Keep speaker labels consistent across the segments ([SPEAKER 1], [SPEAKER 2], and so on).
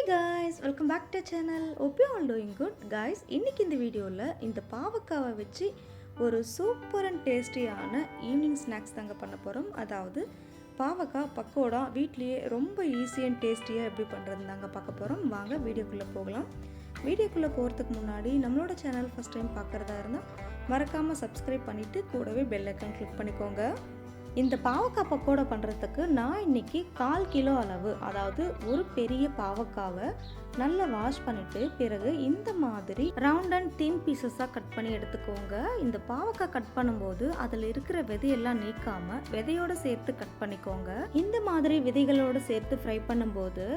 [SPEAKER 1] guys, welcome back to channel. Hope you all doing good guys. இன்னைக்கு இந்த வீடியோல இந்த பாவக்காவை வச்சு ஒரு சூப்பர் அண்ட் டேஸ்டியான ஈவினிங் ஸ்நாக்ஸ் தாங்க பண்ண போறோம். அதாவது பாவக்காய் பக்கோடா வீட்லயே ரொம்ப ஈஸி அண்ட் டேஸ்டியா எப்படி பண்றதுன்னு தாங்க பார்க்க போறோம். வாங்க வீடியோக்குள்ள போகலாம். வீடியோக்குள்ள போறதுக்கு முன்னாடி நம்மளோட சேனல் ஃபர்ஸ்ட் டைம் பார்க்கறதா இருந்தா மறக்காம சப்ஸ்கிரைப் பண்ணிட்டு கூடவே பெல் ஐகான் கிளிக் பண்ணிக்கோங்க. இந்த பாவக்காய் பக்கோடா பண்ணுறதுக்கு நான் இன்றைக்கி 1/4 கிலோ அளவு, அதாவது ஒரு பெரிய பாவக்காவை நல்லா வாஷ் பண்ணிவிட்டு பிறகு இந்த மாதிரி ரவுண்ட் அண்ட் தின் பீசஸாக கட் பண்ணி எடுத்துக்கோங்க. இந்த பாவக்காய் கட் பண்ணும்போது அதில் இருக்கிற விதையெல்லாம் நீக்காமல் விதையோடு சேர்த்து கட் பண்ணிக்கோங்க. இந்த மாதிரி விதைகளோடு சேர்த்து ஃப்ரை பண்ணும்போது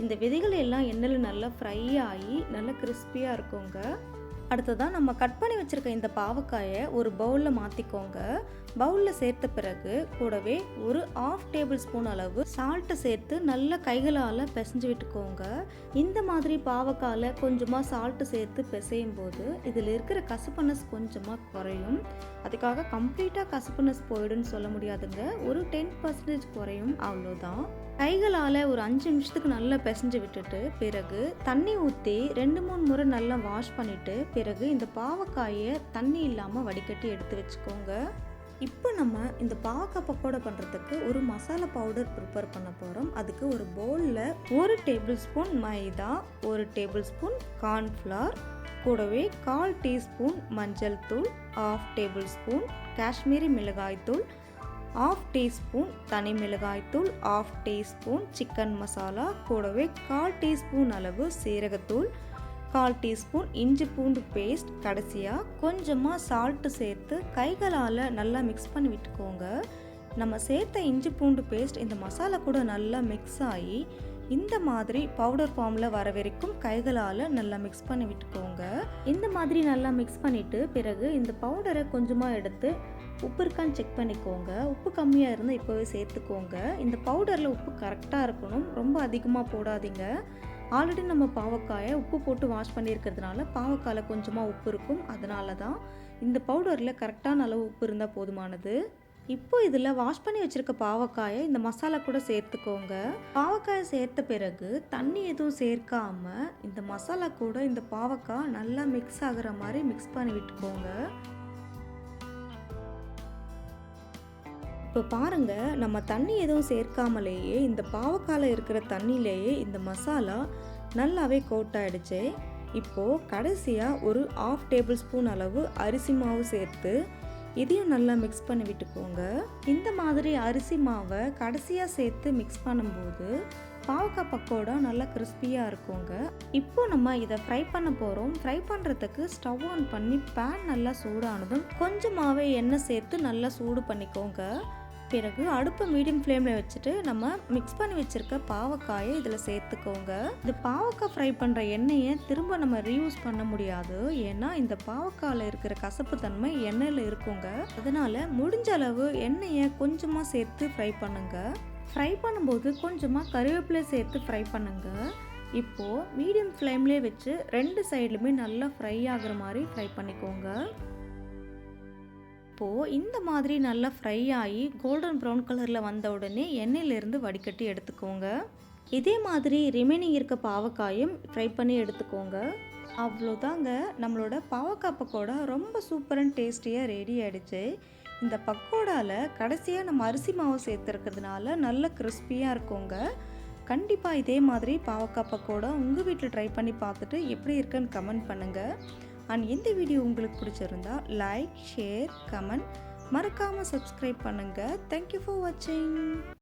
[SPEAKER 1] இந்த விதைகள் எல்லாம் எண்ணெயில் நல்லா ஃப்ரை ஆகி நல்லா கிறிஸ்பியாக இருக்குங்க. அடுத்ததான் நம்ம கட் பண்ணி வச்சுருக்க இந்த பாவக்காயை ஒரு பவுலில் மாற்றிக்கோங்க. பவுலில் சேர்த்த பிறகு கூடவே ஒரு 1/2 டேபிள் ஸ்பூன் அளவு சால்ட்டை சேர்த்து நல்லா கைகளால் பிசைஞ்சு விட்டுக்கோங்க. இந்த மாதிரி பாவக்காயில் கொஞ்சமாக சால்ட்டு சேர்த்து பிசையும் போது இதில் இருக்கிற கசப்புனஸ் கொஞ்சமாக குறையும். அதுக்காக கம்ப்ளீட்டாக கசப்புனஸ் போயிடுன்னு சொல்ல முடியாதுங்க, ஒரு 10% குறையும், அவ்வளோதான். கைகளால் ஒரு 5 நிமிஷத்துக்கு நல்லா பிசைஞ்சு விட்டுட்டு பிறகு தண்ணி ஊற்றி 2-3 முறை நல்லா வாஷ் பண்ணிவிட்டு பிறகு இந்த பாவக்காயை தண்ணி இல்லாமல் வடிகட்டி எடுத்து வச்சுக்கோங்க. இப்போ நம்ம இந்த பாவக்காய் பக்கோடா பண்ணுறதுக்கு ஒரு மசாலா பவுடர் ப்ரிப்பேர் பண்ண போகிறோம். அதுக்கு ஒரு பவுலில் 1 டேபிள் ஸ்பூன் மைதா, 1 டேபிள் ஸ்பூன் கார்ன்ஃப்ளவர், கூடவே 1/4 டீஸ்பூன் மஞ்சள் தூள், 1/2 டேபிள் ஸ்பூன் காஷ்மீரி மிளகாய் தூள், 1/2 டீஸ்பூன் தனி மிளகாய் தூள், 1/2 டீஸ்பூன் சிக்கன் மசாலா, கூடவே 1/4 டீஸ்பூன் அளவு சீரகத்தூள், 1/4 டீஸ்பூன் இஞ்சி பூண்டு பேஸ்ட், கடைசியாக கொஞ்சமாக சால்ட்டு சேர்த்து கைகளால் நல்லா மிக்ஸ் பண்ணி விட்டுக்கோங்க. நம்ம சேர்த்த இஞ்சி பூண்டு பேஸ்ட் இந்த மசாலா கூட நல்லா மிக்ஸ் ஆகி இந்த மாதிரி பவுடர் ஃபார்மில் வர வரைக்கும் கைகளால் நல்லா மிக்ஸ் பண்ணி விட்டுக்கோங்க. இந்த மாதிரி நல்லா மிக்ஸ் பண்ணிவிட்டு பிறகு இந்த பவுடரை கொஞ்சமாக எடுத்து உப்பு இருக்கான்னு செக் பண்ணிக்கோங்க. உப்பு கம்மியாக இருந்தால் இப்போவே சேர்த்துக்கோங்க. இந்த பவுடரில் உப்பு கரெக்டாக இருக்கணும், ரொம்ப அதிகமாக போடாதீங்க. ஆல்ரெடி நம்ம பாவக்காயை உப்பு போட்டு வாஷ் பண்ணியிருக்கிறதுனால பாவக்காயில் கொஞ்சமாக உப்பு இருக்கும், அதனால தான் இந்த பவுடரில் கரெக்டான அளவு உப்பு இருந்தால் போதுமானது. இப்போ இதில் வாஷ் பண்ணி வச்சுருக்க பாவக்காயை இந்த மசாலா கூட சேர்த்துக்கோங்க. பாவக்காயை சேர்த்த பிறகு தண்ணி எதுவும் சேர்க்காம இந்த மசாலா கூட இந்த பாவக்காய் நல்லா மிக்ஸ் ஆகுற மாதிரி மிக்ஸ் பண்ணி விட்டுக்கோங்க. இப்போ பாருங்கள், நம்ம தண்ணி எதுவும் சேர்க்காமலேயே இந்த பாவக்காயில் இருக்கிற தண்ணியிலேயே இந்த மசாலா நல்லாவே கோட் ஆகிடுச்சு. இப்போது கடைசியாக ஒரு 1/2 டேபிள் ஸ்பூன் அளவு அரிசி மாவு சேர்த்து இதையும் நல்லா மிக்ஸ் பண்ணி விட்டுக்கோங்க. இந்த மாதிரி அரிசி மாவை கடைசியாக சேர்த்து மிக்ஸ் பண்ணும்போது பாவக்காய் பக்கோடா நல்லா கிறிஸ்பியாக இருக்குங்க. இப்போ நம்ம இதை ஃப்ரை பண்ண போகிறோம். ஃப்ரை பண்ணுறதுக்கு ஸ்டவ் ஆன் பண்ணி பேன் நல்லா சூடானதும் கொஞ்சமாகவே எண்ணெய் சேர்த்து நல்லா சூடு பண்ணிக்கோங்க. பிறகு அடுப்பை மீடியம் ஃப்ளேமில் வச்சுட்டு நம்ம மிக்ஸ் பண்ணி வச்சுருக்க பாவக்காயை இதில் சேர்த்துக்கோங்க. இந்த பாவக்காய் ஃப்ரை பண்ணுற எண்ணெயை திரும்ப நம்ம ரீயூஸ் பண்ண முடியாது, ஏன்னா இந்த பாவக்காயில் இருக்கிற கசப்பு தன்மை எண்ணெயில் இருக்குங்க. அதனால் முடிஞ்ச அளவு எண்ணெயை கொஞ்சமாக சேர்த்து ஃப்ரை பண்ணுங்க. ஃப்ரை பண்ணும்போது கொஞ்சமாக கருவேப்பிலை சேர்த்து ஃப்ரை பண்ணுங்க. இப்போது மீடியம் ஃப்ளேம்லேயே வச்சு 2 சைட்லுமே நல்லா ஃப்ரை ஆகிற மாதிரி ஃப்ரை பண்ணிக்கோங்க. இப்போது இந்த மாதிரி நல்லா ஃப்ரை ஆகி கோல்டன் ப்ரௌன் கலரில் வந்த உடனே எண்ணெயிலேருந்து வடிகட்டி எடுத்துக்கோங்க. இதே மாதிரி ரிமைனிங் இருக்க பாவக்காயும் ஃப்ரை பண்ணி எடுத்துக்கோங்க. அவ்வளோதாங்க, நம்மளோட பாவக்காய் பக்கோடா ரொம்ப சூப்பர் அண்ட் டேஸ்டியாக ரெடி ஆகிடுச்சு. இந்த பக்கோடாவில் கடைசியாக நம்ம அரிசி மாவு சேர்த்துருக்கிறதுனால நல்ல கிறிஸ்பியாக இருக்குங்க. கண்டிப்பாக இதே மாதிரி பாவக்காய் பக்கோடா உங்கள் வீட்டில் ட்ரை பண்ணி பார்த்துட்டு எப்படி இருக்குன்னு கமெண்ட் பண்ணுங்கள். அண்ட் இந்த வீடியோ உங்களுக்கு பிடிச்சிருந்தா லைக், ஷேர், கமெண்ட், மறக்காமல் சப்ஸ்கிரைப் பண்ணுங்கள். தேங்க்யூ ஃபார் வாட்சிங்.